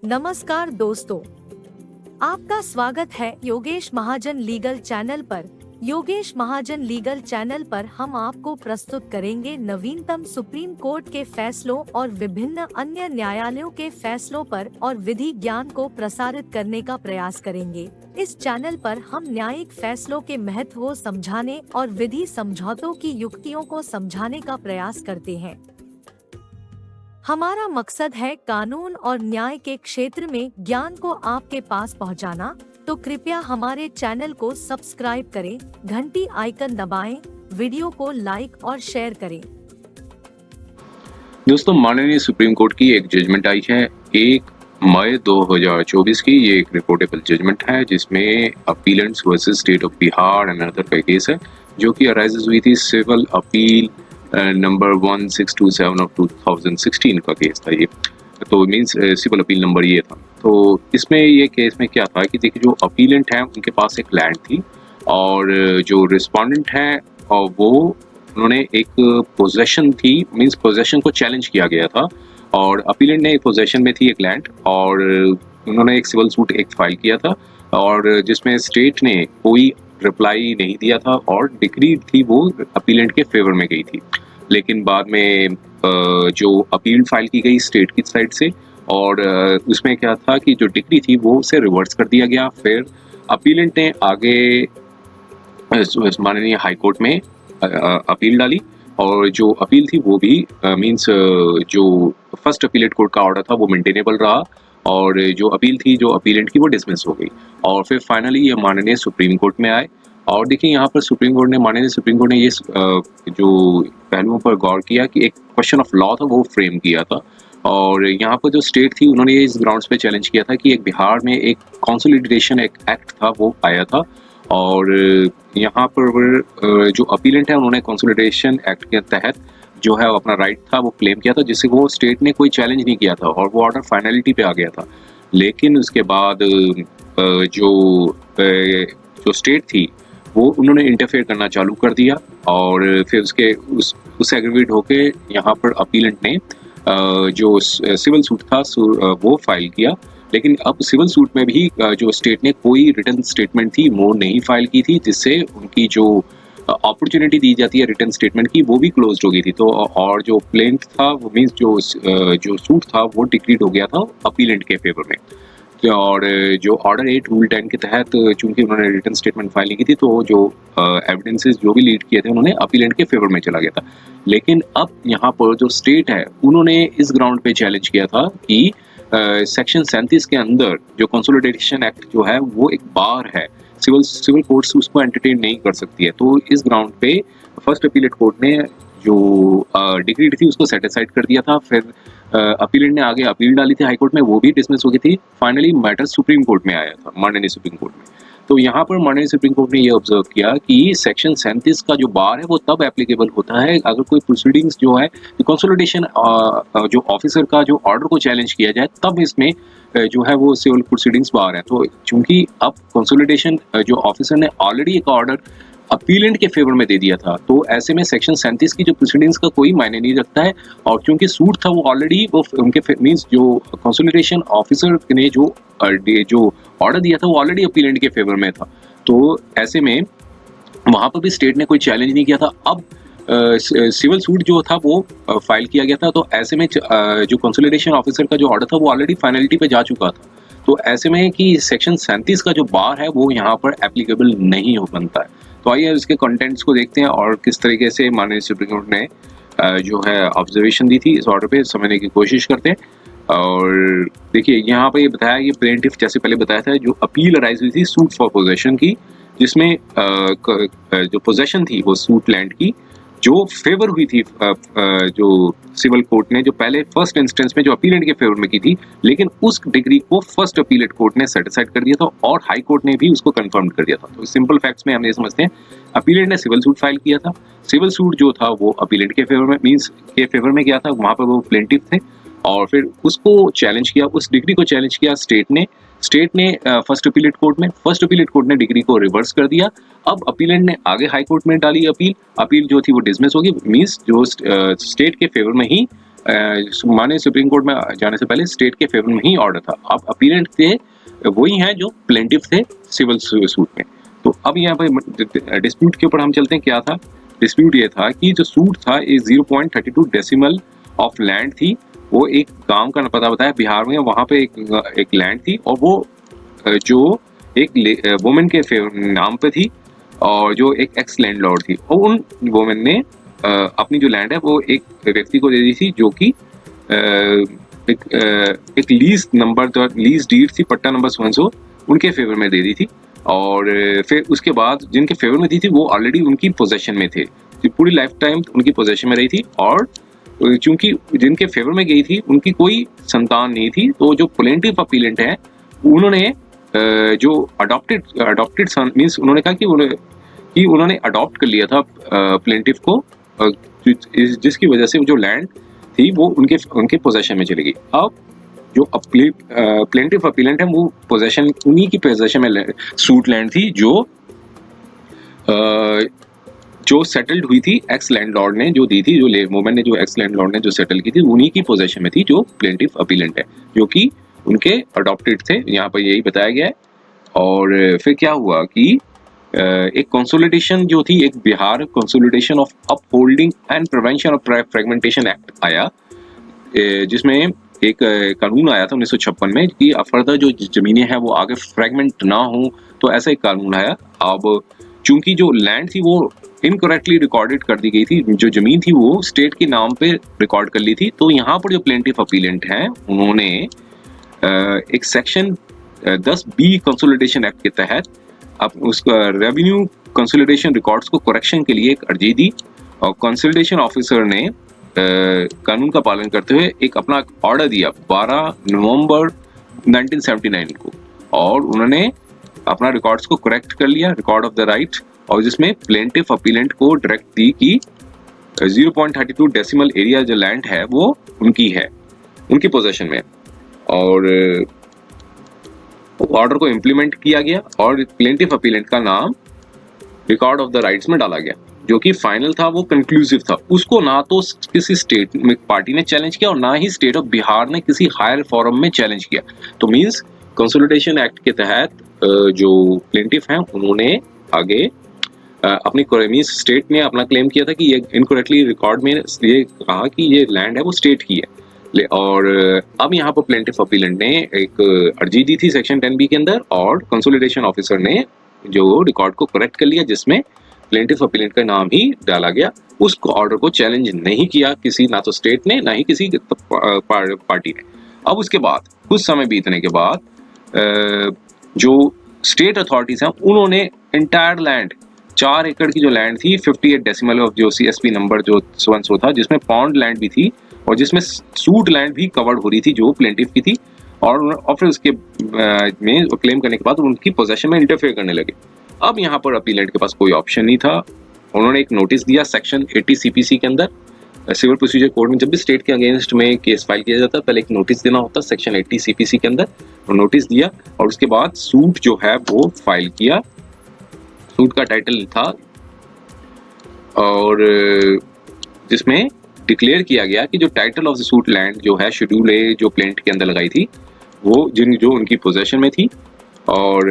नमस्कार दोस्तों, आपका स्वागत है योगेश महाजन लीगल चैनल पर। योगेश महाजन लीगल चैनल पर हम आपको प्रस्तुत करेंगे नवीनतम सुप्रीम कोर्ट के फैसलों और विभिन्न अन्य न्यायालयों के फैसलों पर और विधि ज्ञान को प्रसारित करने का प्रयास करेंगे। इस चैनल पर हम न्यायिक फैसलों के महत्व को समझाने और विधि समझौतों की युक्तियों को समझाने का प्रयास करते हैं। हमारा मकसद है कानून और न्याय के क्षेत्र में ज्ञान को आपके पास पहुंचाना, तो कृपया हमारे चैनल को सब्सक्राइब करें, घंटी आइकन दबाएं, वीडियो को लाइक और शेयर करें। दोस्तों, माननीय सुप्रीम कोर्ट की एक जजमेंट आई है 1 मई 2024 की। ये एक रिपोर्टेबल जजमेंट है जिसमें appellants versus State of Bihar and other का केस है, जो कि अराइजेस हुई थी सिविल अपील नंबर 1627 ऑफ 2016 का केस था ये। तो मींस सिविल अपील नंबर ये था। तो इसमें ये केस में क्या था कि देखिए, जो अपीलेंट है उनके पास एक लैंड थी और जो रिस्पोंडेंट है वो उन्होंने एक पोजेशन थी, मींस पोजेशन को चैलेंज किया गया था और अपीलेंट ने पोजेशन में थी एक लैंड और उन्होंने एक सिविल सूट एक फाइल किया था और जिसमें स्टेट ने कोई रिप्लाई नहीं दिया था और डिक्री थी वो अपीलेंट के फेवर में गई थी। लेकिन बाद में जो अपील फाइल की गई स्टेट की साइड से और उसमें क्या था कि जो डिक्री थी वो उसे रिवर्स कर दिया गया। फिर अपीलेंट ने आगे माननीय हाई कोर्ट में अपील डाली और जो अपील थी वो भी मींस जो फर्स्ट अपीलेट कोर्ट का ऑर्डर था वो मेंटेनेबल रहा और जो अपील थी जो अपीलेंट की वो डिसमिस हो गई और फिर फाइनली ये माननीय सुप्रीम कोर्ट में आए। और देखिए, यहाँ पर माननीय सुप्रीम कोर्ट ने ये जो पहलुओं पर गौर किया कि एक क्वेश्चन ऑफ लॉ था वो फ्रेम किया था और यहाँ पर जो स्टेट थी उन्होंने ये इस ग्राउंड्स पे चैलेंज किया था कि एक बिहार में एक कंसोलिडेशन एक एक्ट था वो आया था और यहाँ पर जो अपीलेंट है उन्होंने कंसोलिडेशन एक्ट के तहत जो है अपना राइट था वो क्लेम किया था, जिससे वो स्टेट ने कोई चैलेंज नहीं किया था और वो ऑर्डर फाइनलिटी पे आ गया था। लेकिन उसके बाद जो स्टेट थी वो उन्होंने इंटरफेयर करना चालू कर दिया और फिर उससे एग्रीवेट होके यहाँ पर अपीलेंट ने जो सिविल सूट था वो फाइल किया। लेकिन अब सिविल सूट में भी जो स्टेट ने कोई रिटर्न स्टेटमेंट थी वो नहीं फाइल की थी, जिससे उनकी जो अपॉर्चुनिटी दी जाती है रिटर्न स्टेटमेंट की वो भी क्लोज हो गई थी। तो और जो प्लेंट था वो मीन्स जो सूट था वो डिक्रीड हो गया था अपीलेंट के फेवर में। और जो ऑर्डर 8 रूल 10 के तहत चूंकि उन्होंने रिटर्न स्टेटमेंट फाइल की थी तो जो एविडेंसेस जो भी लीड किए थे उन्होंने अपीलेंट के फेवर में चला गया था। लेकिन अब यहाँ पर जो स्टेट है उन्होंने इस ग्राउंड पे चैलेंज किया था कि सेक्शन 37 के अंदर जो कंसोलिडेशन एक्ट जो है वो एक बार है, सिविल कोर्ट्स उसको एंटरटेन नहीं कर सकती है। तो इस ग्राउंड पे फर्स्ट अपीलेट कोर्ट ने जो डिग्री थी उसको सेटिस्फाइड कर दिया था। फिर अपीलेंट ने आगे अपील डाली थी हाई कोर्ट में, वो भी डिसमिस हो गई थी। फाइनली मैटर सुप्रीम कोर्ट में आया था, माननीय सुप्रीम कोर्ट में। तो यहाँ पर माननीय सुप्रीम कोर्ट ने ये ऑब्जर्व किया कि सेक्शन 37 का जो बार है वो तब एप्लीकेबल होता है अगर कोई प्रोसीडिंग्स जो है कंसोलिडेशन जो ऑफिसर का जो ऑर्डर को चैलेंज किया जाए, तब इसमें जो है वो सिविल प्रोसीडिंग्स बार है। तो चूंकि अब कंसोलिडेशन जो ऑफिसर ने ऑलरेडी एक ऑर्डर अपीलेंट के फेवर में दे दिया था, तो ऐसे में सेक्शन 37 की जो प्रोसीडिंग्स का कोई मायने नहीं रखता है। और क्योंकि सूट था वो ऑलरेडी वो उनके मींस जो कंसोलिडेशन ऑफिसर ने जो ऑर्डर दिया था वो ऑलरेडी अपीलेंट के फेवर में था। तो ऐसे में वहां पर भी स्टेट ने कोई चैलेंज नहीं किया था। अब सिविल सूट जो था वो फाइल किया गया था, तो ऐसे में जो कंसोलिडेशन ऑफिसर का जो ऑर्डर था वो ऑलरेडी फाइनलिटी पे जा चुका था। तो ऐसे में कि सेक्शन 37 का जो बार है वो यहाँ पर एप्लीकेबल नहीं हो बनता है। तो आइए इसके कंटेंट्स को देखते हैं और किस तरीके से माननीय सुप्रीम कोर्ट ने जो है ऑब्जर्वेशन दी थी इस ऑर्डर पे समझने की कोशिश करते हैं। और देखिए, यहाँ पे ये बताया कि प्लेंटिफ जैसे पहले बताया था जो अपील अराइज हुई थी सूट फॉर पोजेशन की, जिसमें जो पोजेशन थी वो सूट लैंड की जो फेवर हुई थी जो सिविल कोर्ट ने जो पहले फर्स्ट इंस्टेंस में जो अपीलेंट के फेवर में की थी, लेकिन उस डिग्री को फर्स्ट अपीलेट कोर्ट ने सेटिस्फाइड कर दिया था और हाई कोर्ट ने भी उसको कंफर्म कर दिया था। तो सिंपल फैक्ट्स में हम ये समझते हैं, अपीलेंट ने सिविल सूट फाइल किया था, सिविल सूट जो था वो अपीलेंट के फेवर में मींस के फेवर में गया था, वहां पर वो प्लेंटिफ थे और फिर उसको चैलेंज किया, उस डिग्री को चैलेंज किया स्टेट ने फर्स्ट अपीलेट कोर्ट ने डिग्री को रिवर्स कर दिया। अब अपीलेंट ने आगे हाई कोर्ट में डाली अपील जो थी वो डिसमिस होगी, मींस जो स्टेट के फेवर में ही माने सुप्रीम कोर्ट में जाने से पहले स्टेट के फेवर में ही ऑर्डर था। अब अपीलेंट थे वही हैं जो प्लेंटिफ थे सिविल सूट में। तो अब यहाँ पर डिस्प्यूट के ऊपर हम चलते हैं। क्या था डिस्प्यूट? ये था कि जो सूट था ये 0.32 डेसिमल ऑफ लैंड थी। वो एक गांव का पता बताया बिहार में, वहाँ पे एक लैंड थी और वो जो एक वुमेन के नाम पे थी और जो एक एक्स लैंडलॉर्ड थी, और उन वुमेन ने अपनी जो लैंड है वो एक व्यक्ति को दे दी थी जो कि एक लीज नंबर लीज डीड थी पट्टा नंबर 100 उनके फेवर में दे दी थी। और फिर उसके बाद जिनके फेवर में दी थी वो ऑलरेडी उनकी पोजेशन में थे, पूरी लाइफ टाइम उनकी पोजेशन में रही थी। और चूंकि जिनके फेवर में गई थी उनकी कोई संतान नहीं थी, तो जो प्लेंटिफ अपीलेंट है उन्होंने जो अडॉप्टेड सन मीन्स उन्होंने कहा कि उन्होंने अडॉप्ट कर लिया था प्लेंटिफ को, जिसकी वजह से जो लैंड थी वो उनके पोजेशन में चली गई। अब जो प्लेंटिफ अपीलेंट है वो पोजेशन उन्हीं की पोजेशन में सूट लैंड थी जो सेटल्ड हुई थी एक्स लैंडलॉर्ड ने जो दी थी, जो वुमेन ने जो एक्स लैंडलॉर्ड ने जो सेटल की थी उन्हीं की पोजेशन में थी जो प्लेंटिफ अपीलेंट है, जो कि उनके अडॉप्टेड थे, यहाँ पर यही बताया गया है। और फिर क्या हुआ कि एक कंसोलिडेशन जो थी, एक Bihar consolidation of upholding and prevention of fragmentation act आया, जिसमें एक कानून आया था 1956 में कि फर्दर जो जमीनें हैं वो आगे फ्रेगमेंट ना हो, तो ऐसा एक कानून आया। अब चूंकि जो लैंड थी वो इनकरेक्टली रिकॉर्डेड कर दी गई थी, जो जमीन थी वो स्टेट के नाम पे रिकॉर्ड कर ली थी, तो यहाँ पर जो प्लेंटिफ अपीलेंट हैं उन्होंने एक सेक्शन 10B कंसोलिडेशन एक्ट के तहत अब उसका रेवेन्यू कंसोलिडेशन रिकॉर्ड्स को करेक्शन के लिए एक अर्जी दी, और कंसोलिडेशन ऑफिसर ने कानून का पालन करते हुए एक अपना ऑर्डर दिया 12 नवंबर 1979 को, और उन्होंने अपना रिकॉर्ड्स को करेक्ट कर लिया, रिकॉर्ड ऑफ द राइट, और जिसमें प्लेंटिफ अपीलेंट को डायरेक्ट दी कि 0.32 डेसिमल एरिया जो लैंड है वो उनकी है, उनकी पोजेशन में। और ऑर्डर को इम्प्लीमेंट किया गया और प्लेंटिफ अपीलेंट का नाम रिकॉर्ड ऑफ द राइट्स में डाला गया, जो कि फाइनल था, वो कंक्लूसिव था। उसको ना तो किसी स्टेट में पार्टी ने चैलेंज किया और ना ही स्टेट ऑफ बिहार ने किसी हायर फोरम में चैलेंज किया। तो मींस कंसोलिडेशन एक्ट के तहत जो प्लेंटिफ हैं उन्होंने आगे अपनी मींस स्टेट ने अपना क्लेम किया था कि ये इनकरेक्टली रिकॉर्ड में ये कहा कि ये लैंड है वो स्टेट की है। और अब यहाँ पर प्लेंटिफ अपीलेंट ने एक अर्जी दी थी सेक्शन 10B के अंदर, और कंसोलिडेशन ऑफिसर ने जो रिकॉर्ड को करेक्ट कर लिया जिसमें प्लेंटिफ अपीलेंट का नाम ही डाला गया। उस ऑर्डर को चैलेंज नहीं किया किसी, ना तो स्टेट ने ना ही किसी पार्टी ने। अब उसके बाद कुछ समय बीतने के बाद जो स्टेट अथॉरिटीज हैं उन्होंने एंटायर लैंड 4 एकड़ की जो लैंड थी 58 डेसिमल ऑफ जो CSP नंबर जो 100 था, जिसमें पॉन्ड लैंड भी थी और जिसमें सूट लैंड भी कवर्ड हो रही थी जो प्लेंटिफ की थी, और फिर उसके में क्लेम करने के बाद उनकी पोजेशन में इंटरफेयर करने लगे। अब यहाँ पर अपीलेंट के पास कोई ऑप्शन नहीं था। उन्होंने एक नोटिस दिया सेक्शन 80 CPC के अंदर, सिविल प्रोसीजर कोड में जब भी स्टेट के अगेंस्ट में केस फाइल किया जाता है पहले एक नोटिस देना होता है सेक्शन 80 CPC के अंदर, और नोटिस दिया और उसके बाद सूट जो है वो फाइल किया। सूट का टाइटल था और जिसमें डिक्लेयर किया गया कि जो title of the suit land जो है शेड्यूल ए जो प्लेंट के अंदर लगाई थी वो जो उनकी पोजेशन में थी। और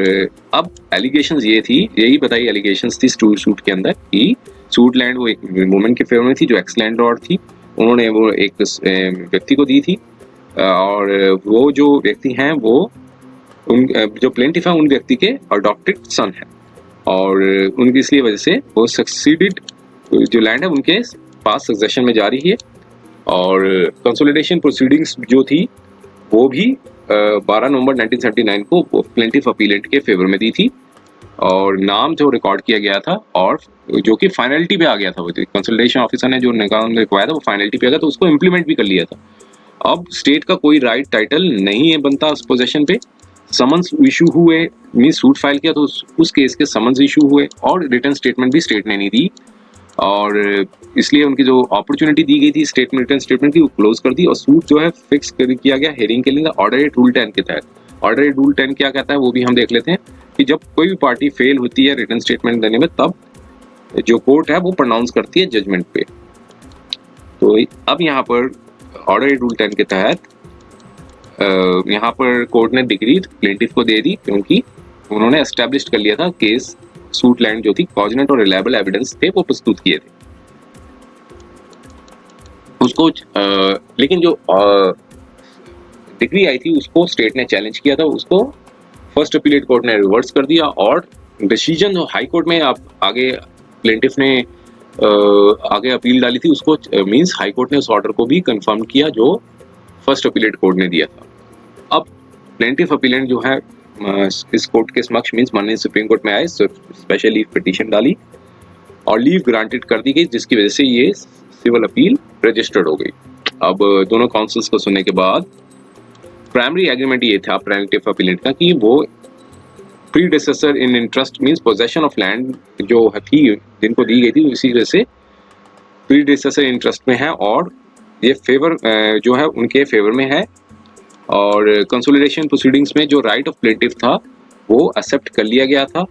अब एलिगेशंस ये थी, यही बताई एलिगेशंस थी सूट के अंदर कि सूट लैंड वो एक वुमेन के फेवर में थी जो एक्स लैंडलॉर्ड थी, उन्होंने वो एक व्यक्ति को दी थी, और वो जो व्यक्ति हैं वो उन जो प्लेंटिफ है उन व्यक्ति के अडॉप्टेड सन है, और उनकी इसलिए वजह से वो सक्सीडेड जो लैंड है उनके पास सक्सेशन में जारी है। और कंसोलिडेशन प्रोसीडिंग्स जो थी वो भी 12 नवंबर 1979 को प्लेंटिफ अपीलेंट के फेवर में दी थी, और नाम जो रिकॉर्ड किया गया था और जो कि फाइनलिटी पे आ गया था, वो कंसोलिडेशन ऑफिसर ने जो निकाल लिखवाया था वो फाइनलिटी पे आ गया, तो उसको इम्प्लीमेंट भी कर लिया था। अब स्टेट का कोई राइट टाइटल नहीं है बनता उस पोजेशन पे। समन्स इशू हुए, मींस सूट फाइल किया तो उस केस के समन्स इशू हुए, और रिटर्न स्टेटमेंट भी स्टेट ने नहीं दी, और इसलिए उनकी जो अपॉर्चुनिटी दी गई थी स्टेटमेंट रिटर्न स्टेटमेंट की वो क्लोज कर दी, और सूट जो है फिक्स किया गया हेयरिंग के लिए ऑर्डर 8 रूल 10 के तहत। ऑर्डर 8 रूल 10 क्या कहता है वो भी हम देख लेते हैं कि जब कोई भी पार्टी फेल होती है रिटर्न स्टेटमेंट देने में तब जो कोर्ट है वो प्रोनाउंस करती है जजमेंट पे। तो अब यहाँ पर ऑर्डर रूल 10 के तहत यहाँ पर कोर्ट ने डिग्री प्लेंटिफ को दे दी, क्योंकि उन्होंने एस्टेब्लिश कर लिया था केस सूट लैंड जो थी कॉजिनेंट और रिलायबल एविडेंस थे वो प्रस्तुत किए थे उसको। लेकिन जो डिग्री आई थी उसको स्टेट ने चैलेंज किया था, उसको फर्स्ट अपीलेट कोर्ट ने रिवर्स कर दिया और डिसीजन जो हाई कोर्ट में आप आगे प्लेंटिफ ने आगे अपील डाली थी उसको मींस हाई कोर्ट ने उस ऑर्डर को भी कंफर्म किया जो फर्स्ट अपीलेट कोर्ट ने दिया था। अब प्लेंटिफ अपीलेंट जो है इस कोर्ट के समक्ष मींस माननीय सुप्रीम कोर्ट में आए, स्पेशल लीव पिटीशन डाली और लीव ग्रांटेड कर दी गई, जिसकी वजह से ये सिविल अपील रजिस्टर्ड हो गई। अब दोनों काउंसिल्स को सुनने के बाद प्राइमरी एग्रीमेंट ये था प्लेंटिफ अपीलेंट का कि वो predecessor in interest means possession of land जो थी जिनको दी गई थी उसी वजह से प्रीडेसेसर इंटरेस्ट में है और ये फेवर जो है उनके फेवर में है। और कंसोलिडेशन प्रोसीडिंग्स में जो राइट ऑफ प्लेंटिफ था वो एक्सेप्ट कर लिया गया था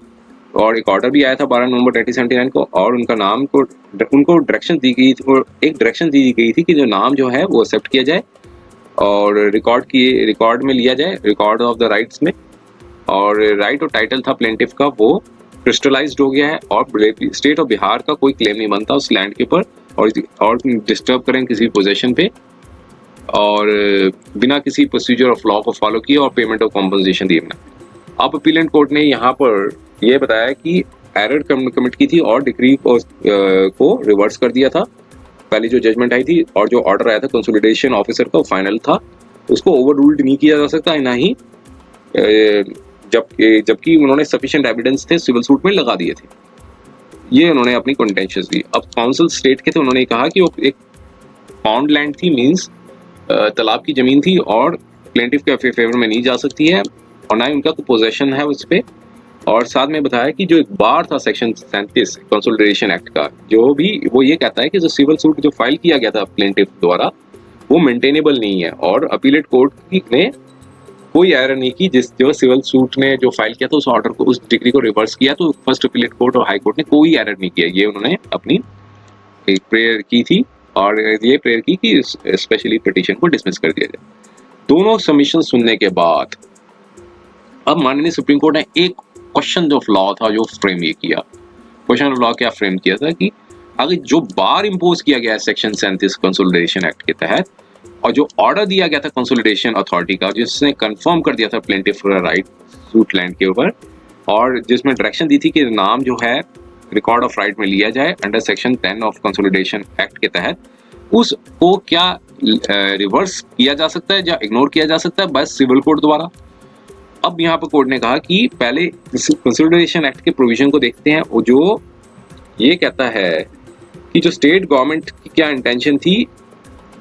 और एक ऑर्डर भी आया था 12 नवंबर 1979 को और उनका नाम को उनको डायरेक्शन दी गई थी और एक डायरेक्शन दी गई थी कि जो नाम जो है वो एक्सेप्ट किया जाए और रिकॉर्ड में लिया जाए, रिकॉर्ड ऑफ द राइट्स में। और राइट और टाइटल था प्लेंटिफ का वो क्रिस्टलाइज्ड हो गया है और स्टेट ऑफ बिहार का कोई क्लेम नहीं बनता उस लैंड के ऊपर और डिस्टर्ब करें किसी पोजीशन पे और बिना किसी प्रोसीजर ऑफ लॉ को फॉलो किए और पेमेंट ऑफ कॉम्पनसेशन दिए बिना। अब अपीलेंट कोर्ट ने यहाँ पर यह बताया कि एरर कमिट की थी और डिग्री को रिवर्स कर दिया था। पहली जो जजमेंट आई थी और जो ऑर्डर आया था कंसोलिडेशन ऑफिसर का फाइनल था उसको ओवर रूल्ड नहीं किया जा सकता, ना ही जबकि उन्होंने सफिशिएंट एविडेंस थे सिविल सूट में लगा दिए थे। ये उन्होंने अपनी कंटेंशंस दी। अब काउंसिल स्टेट के थे, उन्होंने कहा कि वो एक पाउंड लैंड थी मींस तालाब की जमीन थी और प्लेंटिफ के फेवर में नहीं जा सकती है और ना ही उनका कोई पोजेशन है उस पर। और साथ में बताया कि जो एक बार था सेक्शन 37 कंसोलिडेशन एक्ट का जो भी वो ये कहता है कि जो सिविल सूट जो फाइल किया गया था प्लेंटिफ द्वारा वो मेंटेनेबल नहीं है और अपीलेट कोर्ट ने कोई एरर नहीं की जो सिविल सूट ने जो फाइल किया था उस ऑर्डर को उस डिग्री को रिवर्स किया। तो फर्स्ट अपीलेट कोर्ट और हाई कोर्ट ने कोई एरर नहीं किया। ये उन्होंने अपनी एक प्रेयर की थी और ये प्रेयर की कि स्पेशली पिटीशन को डिसमिस कर दिया जाए। दोनों सबमिशन सुनने के बाद अब माननीय सुप्रीम कोर्ट ने एक क्वेश्चन ऑफ लॉ था जो फ्रेम ये किया। क्वेश्चन ऑफ लॉ क्या फ्रेम किया था कि अगर जो बार इम्पोज किया गया है सेक्शन 37 कंसोलिडेशन एक्ट के तहत और जो ऑर्डर दिया गया था कंसोलिडेशन अथॉरिटी का जिसने कंफर्म कर दिया था प्लेंटिफ राइट सूट लैंड के ऊपर और जिसमें डायरेक्शन दी थी कि नाम जो है रिकॉर्ड ऑफ राइट में लिया जाए under section 10 of consolidation act के तहत, उसको क्या रिवर्स किया जा सकता है या इग्नोर किया जा सकता है बस सिविल कोर्ट द्वारा। अब यहाँ पर कोर्ट ने कहा कि पहले कंसोलिडेशन एक्ट के प्रोविजन को देखते हैं और जो ये कहता है कि जो स्टेट गवर्नमेंट की क्या इंटेंशन थी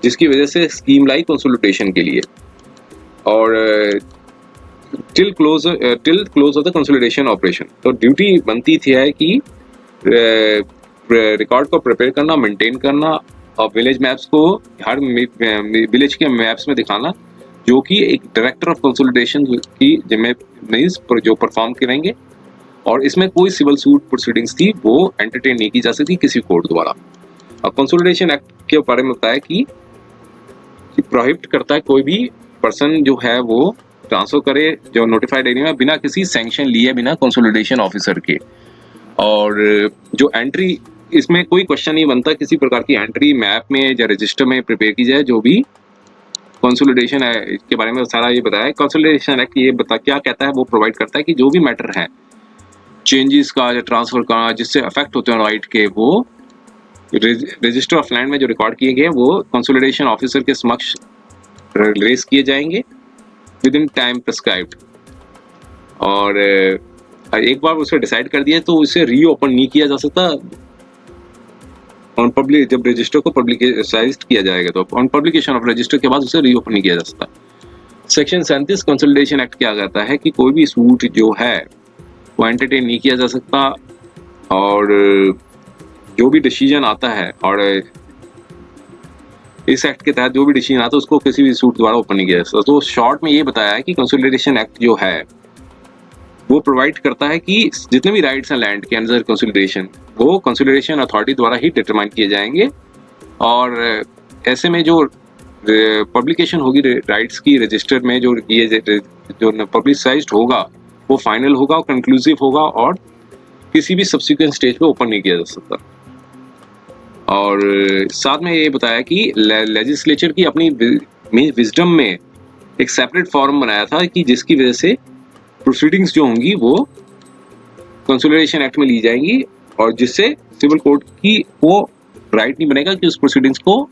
जिसकी वजह से स्कीम लाई कंसोलिडेशन के लिए और till close of the consolidation operation. तो ड्यूटी बनती थी है कि रिकॉर्ड को प्रिपेयर करना, मेंटेन करना और विलेज मैप्स को हर विलेज के मैप्स में दिखाना जो कि एक डायरेक्टर ऑफ कंसोलिडेशन की जिम्मेदारी जो परफॉर्म करेंगे और इसमें कोई सिविल सूट प्रोसीडिंग्स थी वो एंटरटेन नहीं की जा सकती किसी कोर्ट द्वारा। और कंसोलिडेशन एक्ट के बारे में बताया कि प्रोहिबिट करता है कोई भी पर्सन जो है वो ट्रांसफर करे जो नोटिफाइड एरिया में बिना किसी सैंक्शन लिए बिना कंसोलिडेशन ऑफिसर के। और जो एंट्री इसमें कोई क्वेश्चन नहीं बनता किसी प्रकार की एंट्री मैप में या रजिस्टर में प्रिपेयर की जाए। जो भी कंसोलिडेशन के बारे में सारा ये बताया। कंसोलिडेशन एक्ट ये क्या कहता है वो प्रोवाइड करता है कि जो भी मैटर है चेंजेस का या ट्रांसफर का जिससे अफेक्ट होते हैं राइट के वो रजिस्टर ऑफ लैंड में जो रिकॉर्ड किए गए वो कंसोलिडेशन ऑफिसर के समक्ष रेज किए जाएंगे विद इन टाइम प्रिस्क्राइब्ड। और एक बार उसे डिसाइड कर दिया तो उसे रीओपन नहीं किया जा सकता ऑन पब्लिक। जब रजिस्टर को पब्लिसाइज किया जाएगा तो ऑन पब्लिकेशन ऑफ रजिस्टर के बाद उसे रीओपन नहीं किया जा सकता। सेक्शन 37 कंसोलिडेशन एक्ट क्या कहता है कि कोई भी सूट जो है वो एंटरटेन नहीं किया जा सकता और जो भी डिसीजन आता है और इस एक्ट के तहत जो भी डिसीजन आता है उसको किसी भी सूट द्वारा ओपन नहीं किया जा सकता। तो शॉर्ट में ये बताया है कि कंसोलिडेशन एक्ट जो है वो प्रोवाइड करता है कि जितने भी राइट्स हैं लैंड के अंदर कंसोलिडेशन वो कंसोलिडेशन अथॉरिटी द्वारा ही डिटरमाइन किए जाएंगे। और ऐसे में जो पब्लिकेशन होगी राइट्स की रजिस्टर में, जो ये जो पब्लिसाइज्ड होगा वो फाइनल होगा और कंक्लूसिव होगा और किसी भी सब्सिक्वेंट स्टेज पे ओपन नहीं किया जा सकता। और साथ में ये बताया कि लेजिस्लेचर की अपनी विजडम में एक सेपरेट फॉर्म बनाया था कि जिसकी वजह से प्रोसीडिंग्स जो होंगी वो कंसोलिडेशन एक्ट में ली जाएंगी और जिससे सिविल कोर्ट की वो राइट नहीं बनेगा कि उस प्रोसीडिंग्स को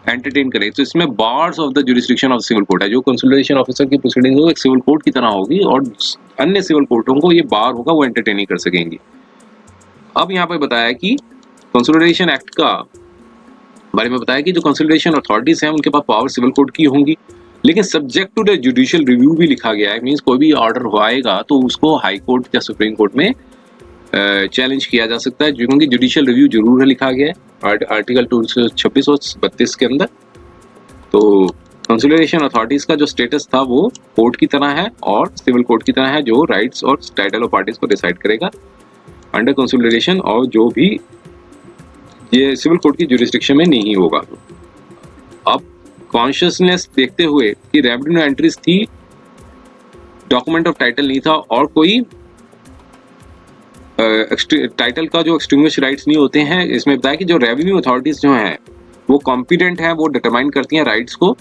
एंटरटेन करे। तो इसमें bars of the jurisdiction of civil court है, जो कंसोलिडेशन ऑफिसर की प्रोसीडिंग हो एक सिविल कोर्ट की तरह होगी और अन्य सिविल कोर्टों को ये बार होगा वो एंटरटेन नहीं कर सकेंगी। अब यहाँ पे बताया कि कंसोलिडेशन एक्ट का बारे में बताया कि जो कंसोलिडेशन अथॉरिटीज हैं उनके पास पावर सिविल कोर्ट की होंगी, लेकिन subject to the judicial review भी लिखा गया है। मींस कोई भी ऑर्डर आएगा तो उसको हाई कोर्ट या सुप्रीम कोर्ट में चैलेंज किया जा सकता है, क्योंकि जुडिशियल रिव्यू जरूर है लिखा गया है आर्टिकल 226 और 32 के अंदर। तो कंसोलिडेशन अथॉरिटीज का जो स्टेटस था वो कोर्ट की तरह है और सिविल कोर्ट की तरह है, जो राइट्स और टाइटल ऑफ पार्टीज को डिसाइड करेगा अंडर कंसोलिडेशन और जो भी ये सिविल कोर्ट की जुरिस्डिक्शन में नहीं होगा। अब कॉन्शियसनेस देखते हुए कि रेवेन्यू एंट्रीज थी, डॉक्यूमेंट ऑफ टाइटल नहीं था और कोई टाइटल का जो एक्सटिंग्विश राइट्स नहीं होते हैं, इसमें बताया कि जो रेवेन्यू अथॉरिटीज जो हैं वो कॉम्पिटेंट हैं, वो डिटरमाइन करती हैं राइट्स को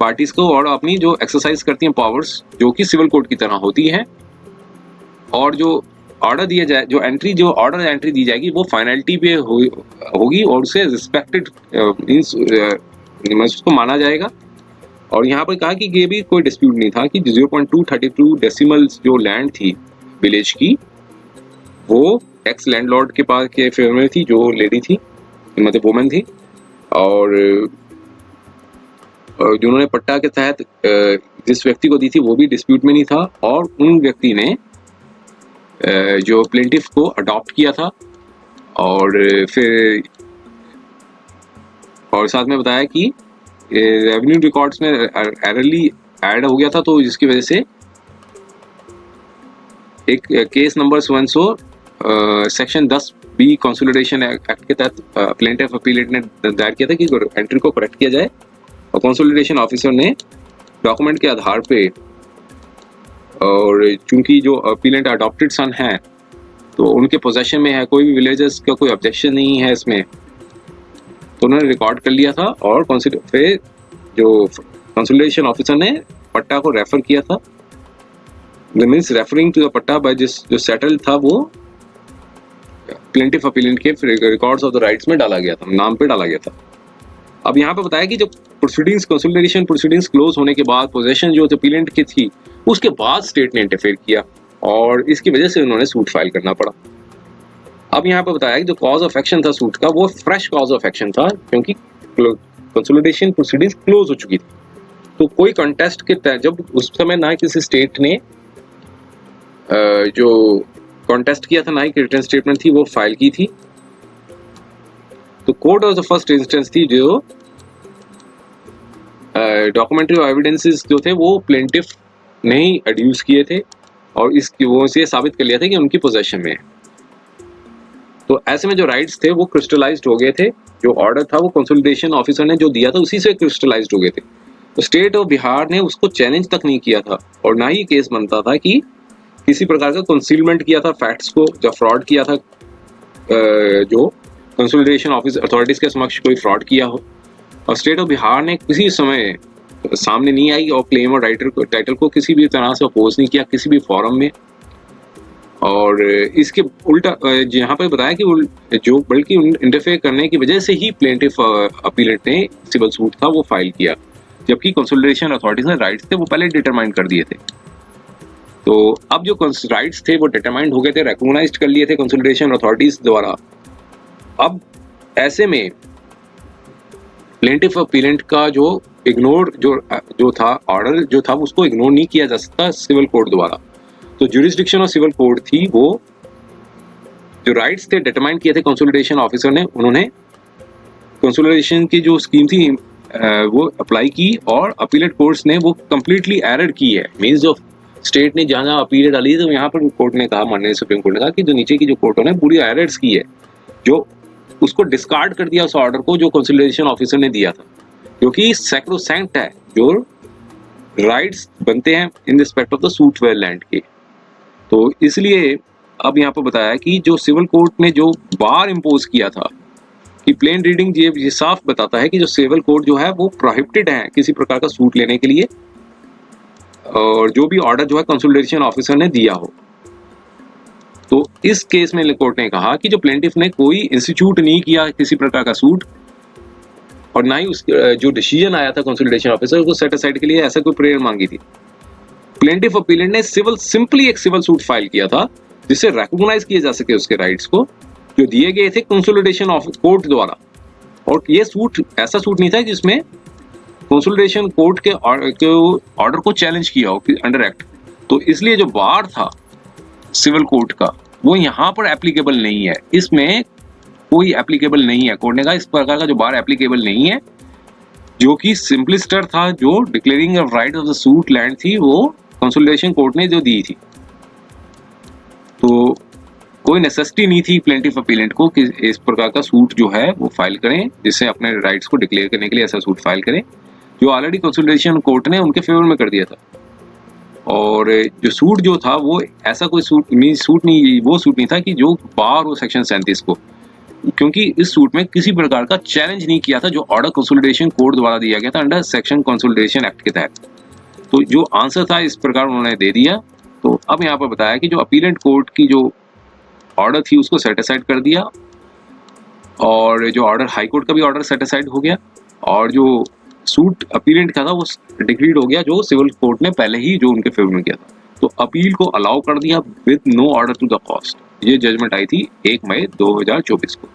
पार्टीज को और अपनी जो एक्सरसाइज करती हैं पावर्स जो कि सिविल कोर्ट की तरह होती है। और जो ऑर्डर दिया जाए, जो ऑर्डर एंट्री दी जाएगी वो फाइनलिटी पे होगी और उसे रिस्पेक्टेड मींस उसको माना जाएगा। और यहाँ पर कहा कि ये भी कोई डिस्प्यूट नहीं था कि 0.232 डेसिमल्स जो लैंड थी विलेज की वो एक्स लैंडलॉर्ड के पास के फेवर में थी, जो लेडी थी मतलब वुमेन थी, और जिन्होंने पट्टा के तहत जिस व्यक्ति को दी थी वो भी डिस्प्यूट में नहीं था और उन व्यक्ति ने जो प्लेंटिफ को अडॉप्ट किया था। और फिर और साथ में बताया कि रेवेन्यू रिकॉर्ड्स में एररली ऐड हो गया था, तो जिसकी वजह से एक case number 100 section 10B consolidation act के तहत प्लेंटिफ अपीलेंट ने दायर किया था कि एंट्री को करेक्ट किया जाए। और कंसोलिडेशन ऑफिसर ने डॉक्यूमेंट के आधार पे, और चूंकि जो अपीलेंट अडॉप्टेड सन है तो उनके पोजेशन में है, कोई भी विलेजर्स का कोई ऑब्जेक्शन नहीं है इसमें, तो उन्होंने रिकॉर्ड कर लिया था। और फिर जो कंसोलिडेशन ऑफिसर ने पट्टा को रेफर किया था, मीन्स रेफरिंग टू द पट्टा बाय जो सेटल था वो प्लेंटिफ अपीलेंट के रिकॉर्ड्स ऑफ द राइट्स में डाला गया था, नाम पे डाला गया था। अब यहाँ पे बताया कि जो प्रोसीडिंग्स कंसोलिडेशन प्रोसीडिंग्स क्लोज होने के बाद पोजेशन जो अपीलेंट की थी उसके बाद स्टेट ने इंटरफेयर किया और इसकी वजह से उन्होंने सूट फाइल करना पड़ा। अब यहाँ पे बताया कि जो कॉज ऑफ एक्शन था सूट का वो फ्रेश कॉज ऑफ एक्शन था, क्योंकि कंसोलिडेशन प्रोसीडिंग्स क्लोज हो चुकी थी। तो कोई कंटेस्ट के जब उस समय ना किसी स्टेट ने जो कॉन्टेस्ट किया था ना ही रिटर्न स्टेटमेंट थी वो फाइल की थी। तो court of the first instance थी जो डॉक्यूमेंट्री एविडेंसेस जो थे वो प्लेंटिफ ने ही एड्यूस किए थे और इसकी वो से साबित कर लिया था कि उनकी पोजेशन में है। तो ऐसे में जो राइट्स थे वो क्रिस्टलाइज्ड हो गए थे, जो ऑर्डर था वो कंसोलिडेशन ऑफिसर ने जो दिया था उसी से क्रिस्टलाइज्ड हो गए थे। तो स्टेट ऑफ बिहार ने उसको चैलेंज तक नहीं किया था और ना ही केस बनता था कि किसी प्रकार का कंसीलमेंट किया था फैक्ट्स को, जब फ्रॉड किया था जो कंसोलिडेशन ऑफिस अथॉरिटीज के समक्ष कोई फ्रॉड किया हो। और स्टेट ऑफ बिहार ने किसी समय सामने नहीं आई और क्लेम और टाइटल को किसी भी तरह से अपोज नहीं किया किसी भी फॉरम में। और इसके उल्टा यहाँ पर बताया कि जो बल्कि इंटरफेयर करने की वजह से ही प्लेंटिफ अपीलेंट ने सिविल सूट था वो फाइल किया, जबकि कंसोलिडेशन अथॉरिटीज ने राइट्स थे वो पहले डिटरमाइन कर दिए थे। तो अब जो राइट्स थे वो डिटरमाइंड हो गए थे, रिकॉग्नाइज्ड कर लिए थे कंसोलिडेशन अथॉरिटीज द्वारा। अब ऐसे में प्लेंटिफ अपीलेंट का जो इग्नोर जो था ऑर्डर जो था उसको इग्नोर नहीं किया जा सकता सिविल कोर्ट द्वारा। तो ज्यूरिसडिक्शन ऑफ सिविल कोर्ट थी, वो जो राइट्स थे डिटरमाइन किए थे कंसोलिडेशन ऑफिसर ने, उन्होंने कंसोलिडेशन की जो स्कीम थी वो अप्लाई की और अपीलेट कोर्ट्स ने वो कंप्लीटली एरर की है। मींस जो स्टेट ने जहाँ जहाँ अपील डाली तो यहाँ पर कोर्ट ने कहा, माननीय सुप्रीम कोर्ट ने कहा कि जो नीचे की जो कोर्टों ने पूरी एरर्स की है, जो उसको डिस्कार्ड कर दिया उस ऑर्डर को जो कंसोलिडेशन ऑफिसर ने दिया था। जो कि सैक्रोसैंक्ट है, जो राइट्स बनते हैं in respect of the suit where land के। तो इसलिए अब यहाँ पर बताया कि जो सिविल कोर्ट ने जो बार इम्पोज किया था कि प्लेन रीडिंग ये साफ बताता है कि जो सिविल कोर्ट जो है वो प्रोहिबिटेड है किसी प्रकार का सूट लेने के लिए, और जो भी ऑर्डर जो है कंसोलिडेशन ऑफिसर ने दिया हो। तो इस केस में कोर्ट ने कहा कि जो प्लेंटिफ ने कोई इंस्टीट्यूट नहीं किया किसी प्रकार का सूट, और ना ही उस जो डिसीजन आया था कंसोलिडेशन ऑफिसर उसको सेट असाइड के लिए ऐसा कोई प्रेयर मांगी थी। प्लेंटिफ अपीलेंट ने सिंपली एक सिविल सूट फाइल किया था जिससे रिकॉग्नाइज किए जा सके उसके राइट्स को जो दिए गए थे कंसोलिडेशन ऑफ कोर्ट द्वारा। और ये सूट ऐसा सूट नहीं था जिसमें कंसोलिडेशन कोर्ट के ऑर्डर को चैलेंज किया हो अंडर एक्ट। तो इसलिए जो बार था सिविल कोर्ट का वो यहाँ पर एप्लीकेबल नहीं है, इसमें कोई एप्लीकेबल नहीं है। कोर्ट ने कहा इस प्रकार का जो बार एप्लीकेबल नहीं है, जो कि सिंपलिस्टर था, जो declaring of right of the suit land थी, वो कंसोलिडेशन कोर्ट ने जो दी थी। तो कोई नेसेसिटी नहीं थी प्लेंटिफ अपीलेंट को कि इस प्रकार का सूट जो है वो फाइल करें जिससे अपने राइट्स को डिक्लेयर करने के लिए ऐसा सूट फाइल करें जो ऑलरेडी कंसोलिडेशन कोर्ट ने उनके फेवर में कर दिया था। और जो सूट जो था वो ऐसा कोई सूट नहीं था कि जो बार हो सेक्शन 37 को, क्योंकि इस सूट में किसी प्रकार का चैलेंज नहीं किया था जो ऑर्डर कंसोलिडेशन कोर्ट द्वारा दिया गया था अंडर सेक्शन कंसोलिडेशन एक्ट के तहत। तो जो आंसर था इस प्रकार उन्होंने दे दिया। तो अब यहाँ पर बताया कि जो अपीलेंट कोर्ट की जो ऑर्डर थी उसको सेट असाइड कर दिया, और जो ऑर्डर हाई कोर्ट का भी ऑर्डर सेट असाइड हो गया, और जो सूट अपीलेंट का था वो डिक्रीड हो गया जो सिविल कोर्ट ने पहले ही जो उनके फेवर में किया था। तो अपील को अलाउ कर दिया with no order to the cost. ये जजमेंट आई थी 1 मई 2024 को।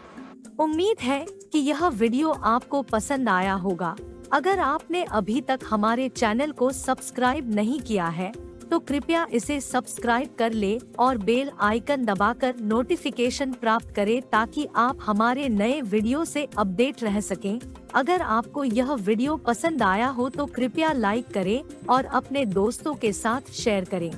उम्मीद है कि यह वीडियो आपको पसंद आया होगा। अगर आपने अभी तक हमारे चैनल को सब्सक्राइब नहीं किया है तो कृपया इसे सब्सक्राइब कर ले और बेल आइकन दबाकर नोटिफिकेशन प्राप्त करें ताकि आप हमारे नए वीडियो से अपडेट रह सकें। अगर आपको यह वीडियो पसंद आया हो तो कृपया लाइक करें और अपने दोस्तों के साथ शेयर करें।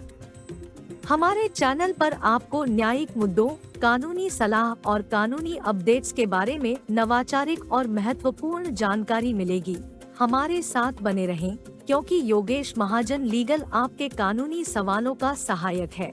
हमारे चैनल पर आपको न्यायिक मुद्दों, कानूनी सलाह और कानूनी अपडेट्स के बारे में नवाचारिक और महत्वपूर्ण जानकारी मिलेगी। हमारे साथ बने रहें, क्योंकि योगेश महाजन लीगल आपके कानूनी सवालों का सहायक है।